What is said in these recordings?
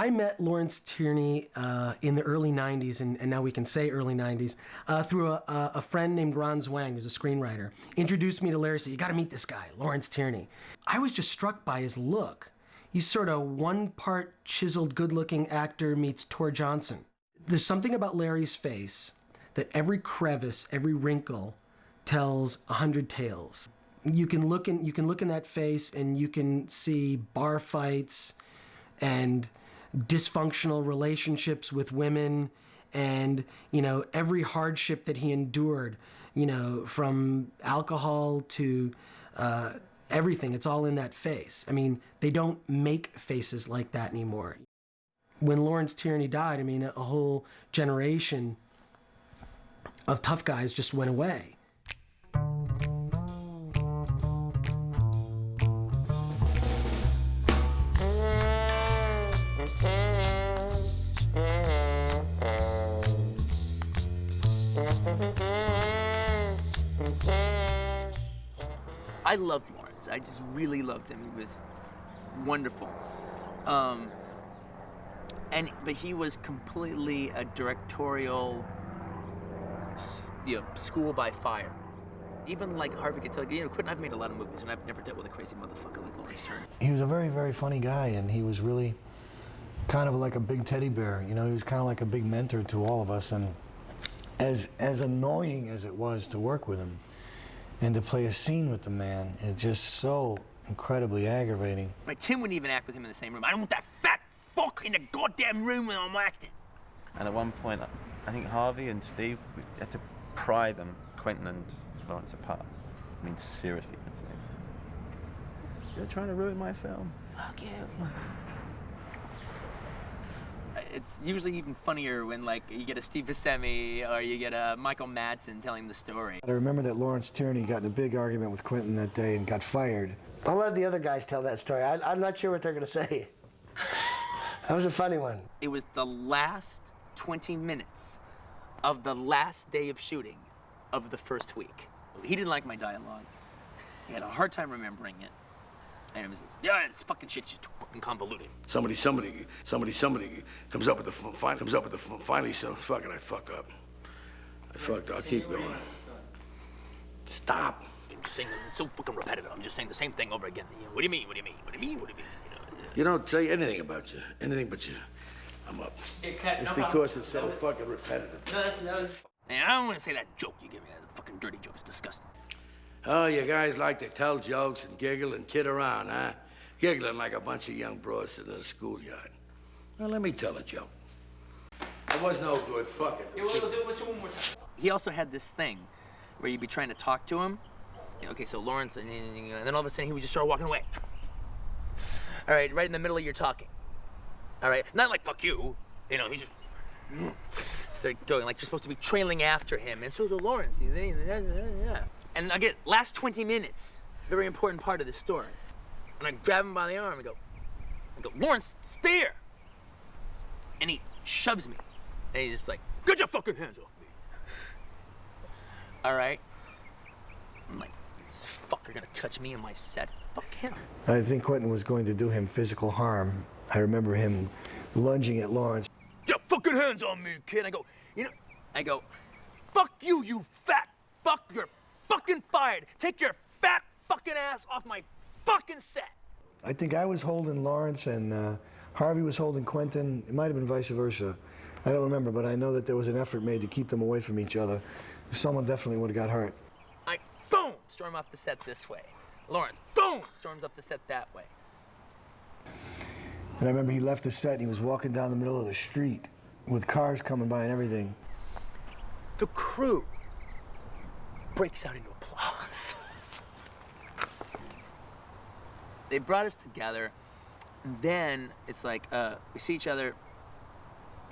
I met Lawrence Tierney in the early 90s, and now we can say early 90s, through a friend named Ron Zwang, who's a screenwriter. Introduced me to Larry, said, you gotta meet this guy, Lawrence Tierney. I was just struck by his look. He's sort of one-part chiseled, good-looking actor meets Tor Johnson. There's something about Larry's face that every crevice, every wrinkle tells 100 tales. You can look in that face and you can see bar fights and dysfunctional relationships with women and, you know, every hardship that he endured, you know, from alcohol to everything. It's all in that face. I mean, they don't make faces like that anymore. When Lawrence Tierney died, I mean, a whole generation of tough guys just went away. I loved Lawrence. I just really loved him. He was wonderful. But he was completely a directorial, school by fire. Even like Harvey could tell, Quentin, I've made a lot of movies, and I've never dealt with a crazy motherfucker like Lawrence Tierney. He was a very, very funny guy, and he was really kind of like a big teddy bear. You know, he was kind of like a big mentor to all of us, and as annoying as it was to work with him and to play a scene with the man, it's just so incredibly aggravating. Right, Tim wouldn't even act with him in the same room. I don't want that fat fuck in the goddamn room when I'm acting. And at one point, I think Harvey and Steve had to pry them, Quentin and Lawrence, apart. I mean, seriously, you're trying to ruin my film. Fuck you. It's usually even funnier when, like, you get a Steve Buscemi or you get a Michael Madsen telling the story. I remember that Lawrence Tierney got in a big argument with Quentin that day and got fired. I'll let the other guys tell that story. I'm not sure what they're going to say. That was a funny one. It was the last 20 minutes of the last day of shooting of the first week. He didn't like my dialogue. He had a hard time remembering it. And it was, it's fucking shit, she's too fucking convoluted. Somebody comes up with the finally, so fuck it, I fuck up. I fucked up, I'll keep going. Stop. I'm just saying, it's so fucking repetitive. I'm just saying the same thing over again. What do you mean? What do you mean? What do you mean? What do you mean? You don't say anything about you, anything but you. I'm up. It's because it's so fucking repetitive. Hey, I don't want to say that joke you give me. That fucking dirty joke. It's disgusting. Oh, you guys like to tell jokes and giggle and kid around, huh? Giggling like a bunch of young bros sitting in a schoolyard. Well, let me tell a joke. I was no good, fuck it. Let's do one more time. He also had this thing where you'd be trying to talk to him. Okay, so Lawrence, and then all of a sudden he would just start walking away. All right, right in the middle of your talking. All right, not like, fuck you. He just started going like you're supposed to be trailing after him. And so the Lawrence, and again, last 20 minutes, very important part of the story. And I grab him by the arm and go, Lawrence, stay here. And he shoves me. And he's just like, get your fucking hands off me. All right? I'm like, this fucker gonna touch me in my set? Fuck him. I think Quentin was going to do him physical harm. I remember him lunging at Lawrence. Get your fucking hands on me, kid. I go, fuck you, you fat fuck. You're fucking fired. Take your fat fucking ass off my fucking set. I think I was holding Lawrence and Harvey was holding Quentin. It might have been vice versa. I don't remember, but I know that there was an effort made to keep them away from each other. Someone definitely would have got hurt. I, boom, storm off the set this way. Lawrence, boom, storms up the set that way. And I remember he left the set and he was walking down the middle of the street with cars coming by and everything. The crew breaks out into applause. They brought us together, and then it's like, we see each other,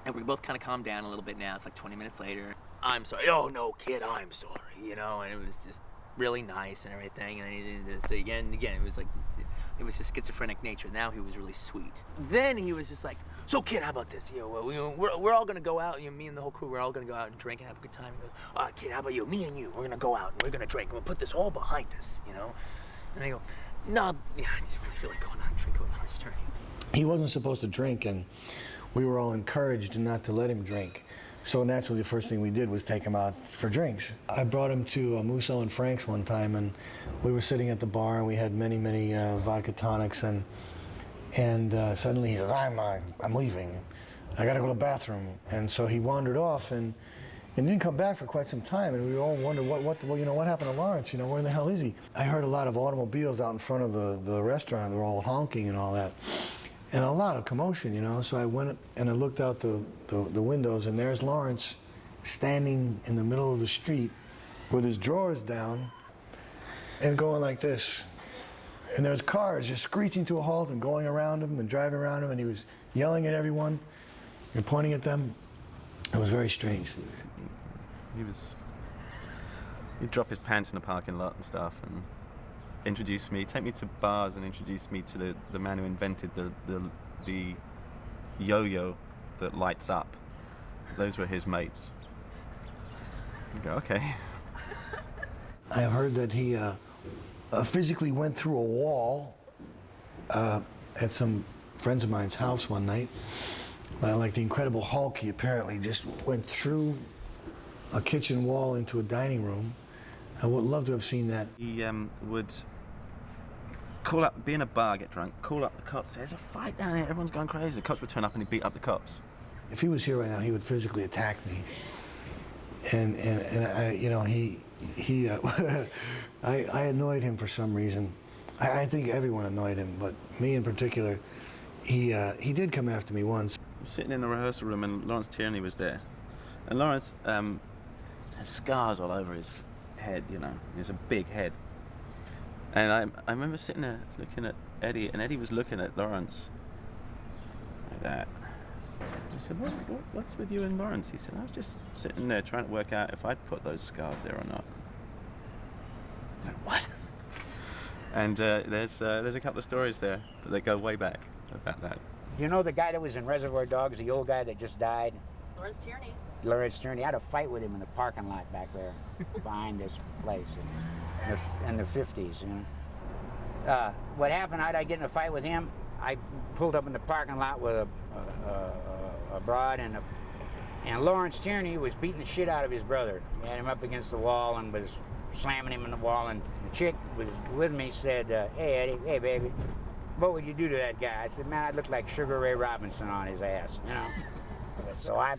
and we both kind of calm down a little bit now. It's like 20 minutes later. I'm sorry. Oh, no, kid, I'm sorry, and it was just really nice and everything. And then he did this again and again. It was like, it was his schizophrenic nature. Now he was really sweet. Then he was just like, so kid, how about this? We're all gonna go out, me and the whole crew, we're all gonna go out and drink and have a good time. He goes, all right, kid, how about you? Me and you, we're gonna go out and we're gonna drink and we'll put this all behind us, And I go, no, I didn't really feel like going out and drinking with Lawrence Tierney. he wasn't supposed to drink, and we were all encouraged not to let him drink. So naturally, the first thing we did was take him out for drinks. I brought him to Musso and Frank's one time, and we were sitting at the bar, and we had many, many vodka tonics, and suddenly he says, I'm leaving. I gotta go to the bathroom. And so he wandered off and didn't come back for quite some time, and we all wondered what happened to Lawrence, where the hell is he? I heard a lot of automobiles out in front of the restaurant. They were all honking and all that. And a lot of commotion, so I went and I looked out the windows, and there's Lawrence standing in the middle of the street with his drawers down and going like this. And there's cars just screeching to a halt and going around him and driving around him, and he was yelling at everyone and pointing at them. It was very strange. He'd drop his pants in the parking lot and stuff, and introduce me, take me to bars and introduce me to the man who invented the yo-yo that lights up. Those were his mates. You go, okay. I have heard that he physically went through a wall at some friends of mine's house one night. Like the Incredible Hulk, he apparently just went through a kitchen wall into a dining room. I would love to have seen that. He would call up, be in a bar, get drunk, call up the cops, say, there's a fight down here, everyone's going crazy. The cops would turn up and he'd beat up the cops. If he was here right now, he would physically attack me. And I annoyed him for some reason. I think everyone annoyed him, but me in particular, he did come after me once. I was sitting in the rehearsal room and Lawrence Tierney was there. And Lawrence has scars all over his head, He has a big head. And I remember sitting there looking at Eddie, and Eddie was looking at Lawrence like that. I said, what's with you and Lawrence? He said, I was just sitting there trying to work out if I'd put those scars there or not. I was like, what? And there's a couple of stories there that go way back about that. You know the guy that was in Reservoir Dogs, the old guy that just died? Lawrence Tierney. Lawrence Tierney. I had a fight with him in the parking lot back there behind this place in the 50s, What happened, how'd I get in a fight with him? I pulled up in the parking lot with a broad, and Lawrence Tierney was beating the shit out of his brother. He had him up against the wall and was slamming him in the wall, and the chick was with me said, hey Eddie, hey baby, what would you do to that guy? I said, man, I'd look like Sugar Ray Robinson on his ass, So I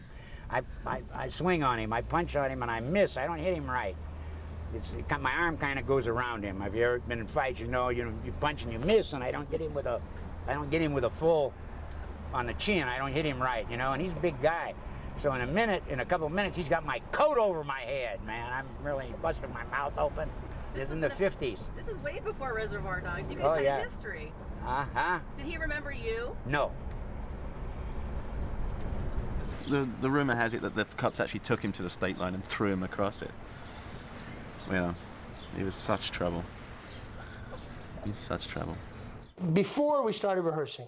swing on him, I punch on him, and I miss. I don't hit him right. My arm kind of goes around him. Have you ever been in fights? You punch and you miss, and I don't get him with a full on the chin. I don't hit him right, And he's a big guy. So in a couple of minutes, he's got my coat over my head, man. I'm really busting my mouth open. This is in the 50s. This is way before Reservoir Dogs. You guys had a history. Uh-huh. Did he remember you? No. The rumor has it that the cops actually took him to the state line and threw him across it. He was such trouble. He's such trouble. Before we started rehearsing,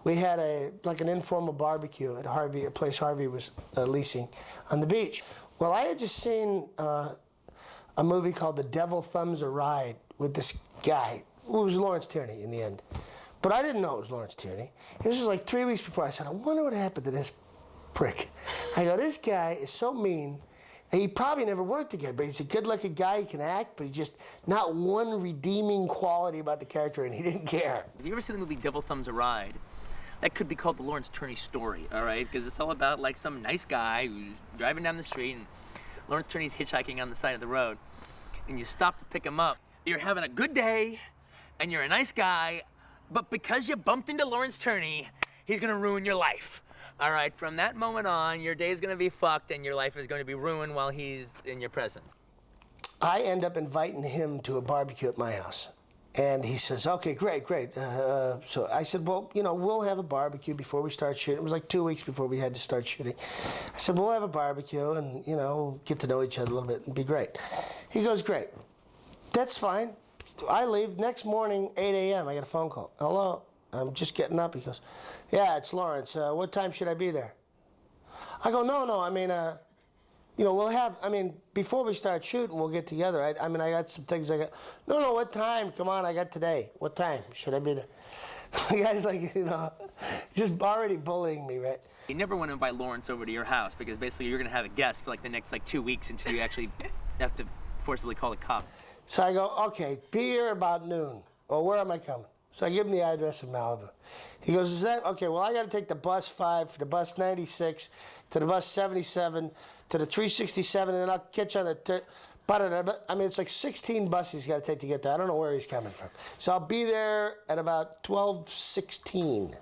we had an informal barbecue at Harvey, a place Harvey was leasing on the beach. Well, I had just seen a movie called The Devil Thumbs a Ride with this guy, who was Lawrence Tierney in the end. But I didn't know it was Lawrence Tierney. It was just like 3 weeks before. I said, I wonder what happened to this prick. I go, this guy is so mean. He probably never worked again, but he's a good-looking guy. He can act, but he's just not one redeeming quality about the character, and he didn't care. Have you ever seen the movie Devil Thumbs a Ride? That could be called the Lawrence Tierney story, all right? Because it's all about like some nice guy who's driving down the street, and Lawrence Tierney's hitchhiking on the side of the road, and you stop to pick him up. You're having a good day, and you're a nice guy, but because you bumped into Lawrence Tierney, he's gonna ruin your life. All right, from that moment on, your day's gonna be fucked and your life is gonna be ruined while he's in your presence. I end up inviting him to a barbecue at my house. And he says, okay, great. So I said, well, we'll have a barbecue before we start shooting. It was like 2 weeks before we had to start shooting. I said, we'll have a barbecue and, we'll get to know each other a little bit and be great. He goes, great. That's fine. I leave. Next morning, 8 a.m., I get a phone call. Hello, I'm just getting up. He goes, yeah, it's Lawrence. What time should I be there? I go, no, I mean, we'll have, before we start shooting, we'll get together. I got some things I got. No, what time? Come on, I got today. What time should I be there? The guy's like, you know, just already bullying me, right? You never want to invite Lawrence over to your house because basically you're going to have a guest for like the next 2 weeks until you actually have to forcibly call a cop. So I go, okay, be here about noon. Well, where am I coming? So I give him the address of Malibu. He goes, is that, okay, well, I got to take the bus 5, the bus 96, to the bus 77, to the 367, and then I'll catch on the, I mean, it's like 16 buses he's got to take to get there. I don't know where he's coming from. So I'll be there at about 12:16.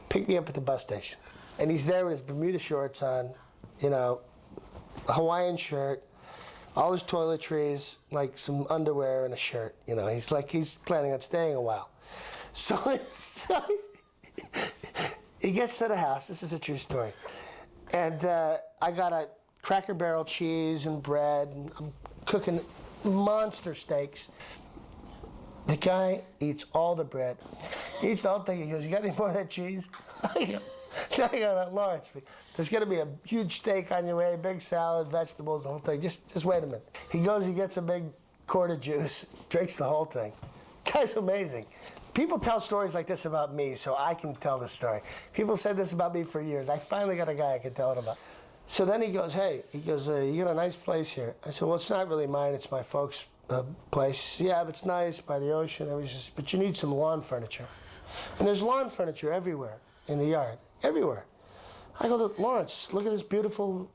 Pick me up at the bus station. And he's there with his Bermuda shorts on, you know, a Hawaiian shirt, all his toiletries, like some underwear and a shirt. You know, he's planning on staying a while. So he gets to the house. This is a true story. And I got a Cracker Barrel cheese and bread, and I'm cooking monster steaks. The guy eats all the bread. He eats the whole thing. He goes, you got any more of that cheese? I go, Lawrence, there's going to be a huge steak on your way, big salad, vegetables, the whole thing. Just wait a minute. He goes, he gets a big quart of juice, drinks the whole thing. Guy's amazing. People tell stories like this about me, so I can tell this story. People said this about me for years. I finally got a guy I can tell it about. So then he goes, hey, you got a nice place here. I said, well, it's not really mine, it's my folks' place. He said, yeah, but it's nice by the ocean. But you need some lawn furniture. And there's lawn furniture everywhere in the yard, everywhere. I go, Lawrence, look at this beautiful,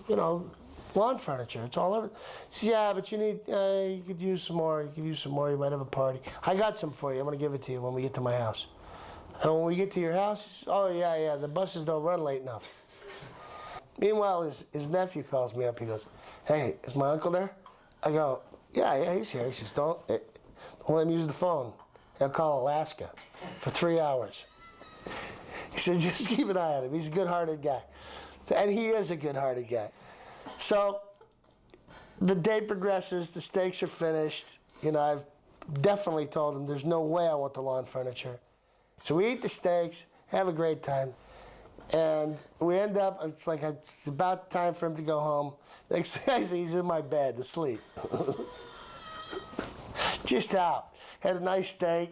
you know, lawn furniture. It's all over. He says, yeah, but you need, you could use some more. You could use some more. You might have a party. I got some for you. I'm going to give it to you when we get to my house. And when we get to your house, he says, oh, yeah, the buses don't run late enough. Meanwhile, his nephew calls me up. He goes, hey, is my uncle there? I go, yeah, he's here. He says, don't let him use the phone. He'll call Alaska for 3 hours. He said, just keep an eye on him. He's a good-hearted guy. And he is a good-hearted guy. So the day progresses. The steaks are finished. You know, I've definitely told him there's no way I want the lawn furniture. So we eat the steaks, have a great time. And we end up, it's about time for him to go home. Next thing I see, he's in my bed asleep. Just out. Had a nice steak,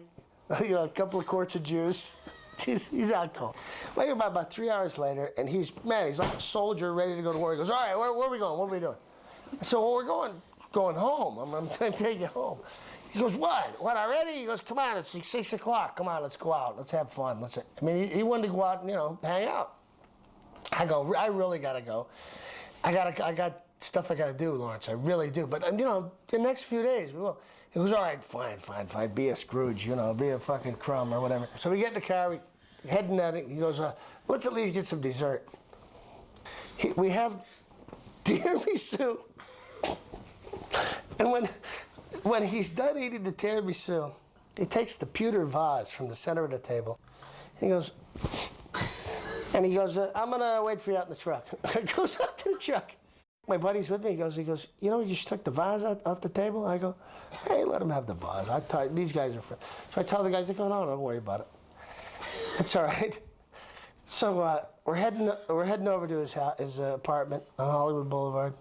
you know, a couple of quarts of juice. He's out cold. Wait about 3 hours later, and he's like a soldier ready to go to war. He goes, all right, where are we going? What are we doing? I said, well, we're going home. I'm going to take you home. He goes, what already? He goes, come on, it's like 6 o'clock. Come on, let's go out. Let's have fun. I mean, he wanted to go out and, you know, hang out. I go, I really got to go. I got stuff I got to do, Lawrence. I really do. But, you know, the next few days, we will. He goes, all right, fine. Be a Scrooge, you know, be a fucking crumb or whatever. So we get in the car, we heading at it. He goes, let's at least get some dessert. We have tiramisu. And when he's done eating the tiramisu, he takes the pewter vase from the center of the table. He goes, I'm going to wait for you out in the truck. He goes out to the truck. My buddy's with me. He goes, you know, you just took the vase off the table? I go, hey, let him have the vase. These guys are friends. So I tell the guys, no, don't worry about it. It's all right. So we're heading over to his apartment on Hollywood Boulevard.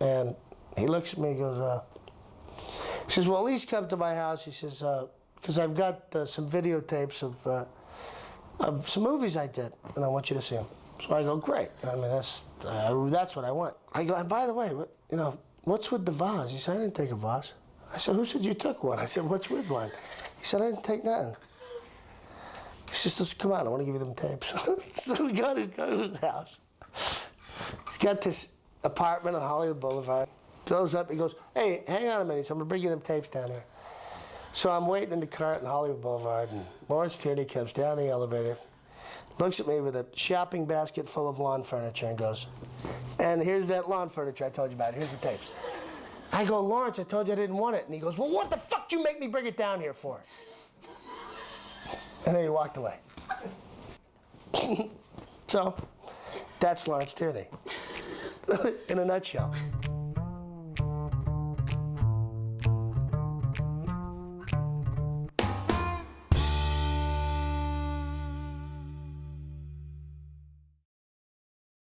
And he looks at me and goes, he says, well, at least come to my house. He says, because I've got some videotapes of some movies I did, and I want you to see them. So I go, great. I mean, that's what I want. I go, and by the way, you know, what's with the vase? He said, I didn't take a vase. I said, who said you took one? I said, what's with one? He said, I didn't take nothing. He says, come on, I want to give you them tapes. So we go to his house. He's got this apartment on Hollywood Boulevard. Goes up, he goes, hey, hang on a minute. So I'm going to bring you them tapes down here. So I'm waiting in the car on Hollywood Boulevard, and Lawrence Tierney comes down the elevator, looks at me with a shopping basket full of lawn furniture and goes, and here's that lawn furniture I told you about. Here's the tapes. I go, Lawrence, I told you I didn't want it. And he goes, well, what the fuck did you make me bring it down here for? And then he walked away. So, that's Lawrence Tierney in a nutshell.